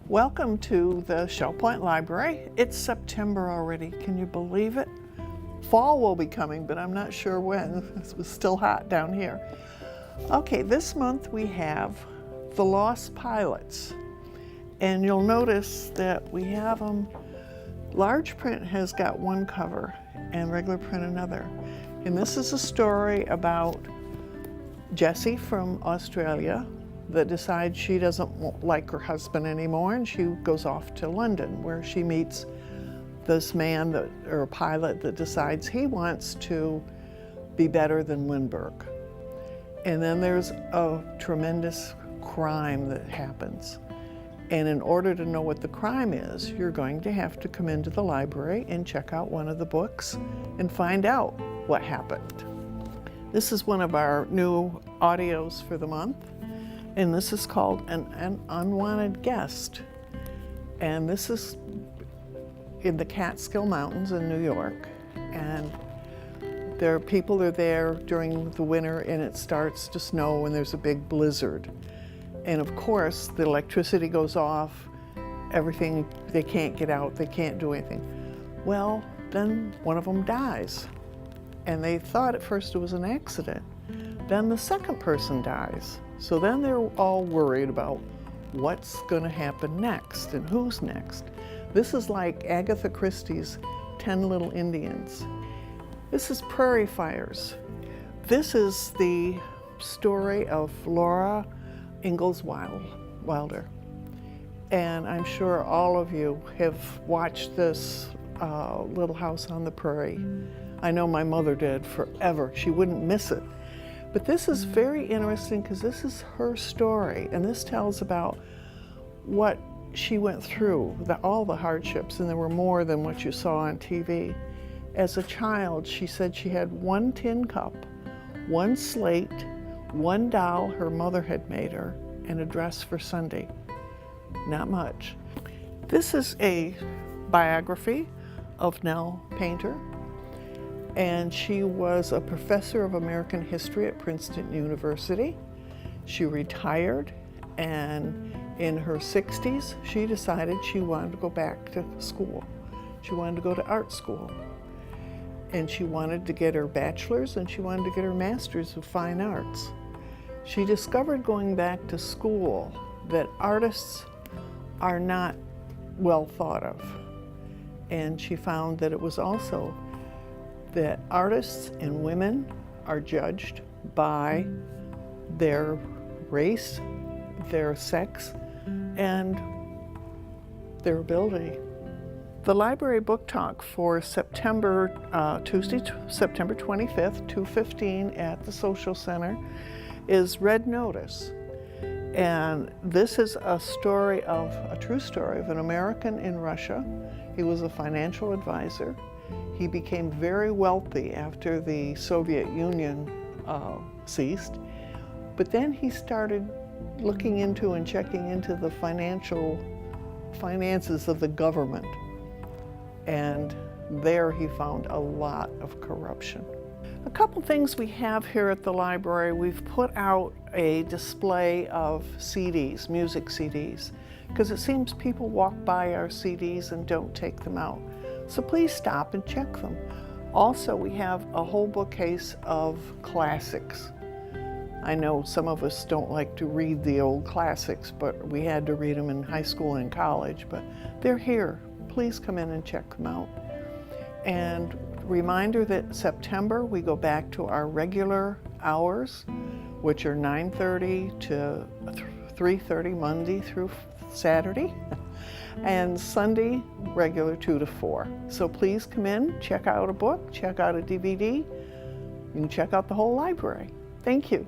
Welcome to the Shell Point Library. It's September already, can you believe it? Fall will be coming, but I'm not sure when. It was still hot down here. Okay, this month we have The Lost Pilots. And you'll notice that we have them, large print has got one cover and regular print another. And this is a story about Jessie from Australia that decides she doesn't like her husband anymore, and she goes off to London, where she meets this man or a pilot that decides he wants to be better than Lindbergh. And then there's a tremendous crime that happens. And in order to know what the crime is, you're going to have to come into the library and check out one of the books and find out what happened. This is one of our new audios for the month. And this is called an Unwanted Guest. And this is in the Catskill Mountains in New York. And people are there during the winter, and it starts to snow and there's a big blizzard. And of course, the electricity goes off, everything, they can't get out, they can't do anything. Well, then one of them dies. And they thought at first it was an accident. Then the second person dies. So then they're all worried about what's going to happen next and who's next. This is like Agatha Christie's 10 Little Indians. This is Prairie Fires. This is the story of Laura Ingalls Wilder. And I'm sure all of you have watched this Little House on the Prairie. I know my mother did forever. She wouldn't miss it. But this is very interesting because this is her story, and this tells about what she went through, all the hardships, and there were more than what you saw on TV. As a child, she said she had one tin cup, one slate, one doll her mother had made her, and a dress for Sunday. Not much. This is a biography of Nell Painter. And she was a professor of American history at Princeton University. She retired, and in her 60s, she decided she wanted to go back to school. She wanted to go to art school. And she wanted to get her bachelor's, and she wanted to get her master's of fine arts. She discovered going back to school that artists are not well thought of. And she found that it was also that artists and women are judged by their race, their sex, and their ability. The library book talk for Tuesday, September 25th, 2:15 at the Social Center is Red Notice. And this is a true story of an American in Russia. He was a financial advisor. He became very wealthy after the Soviet Union ceased, but then he started looking into and checking into the finances of the government, and there he found a lot of corruption. A couple things we have here at the library, we've put out a display of CDs, music CDs, because it seems people walk by our CDs and don't take them out. So please stop and check them. Also, we have a whole bookcase of classics. I know some of us don't like to read the old classics, but we had to read them in high school and college, but they're here. Please come in and check them out. And reminder that September, we go back to our regular hours, which are 9:30 to 3:30, Monday through Saturday. And Sunday, regular 2 to 4. So please come in, check out a book, check out a DVD, you can check out the whole library. Thank you.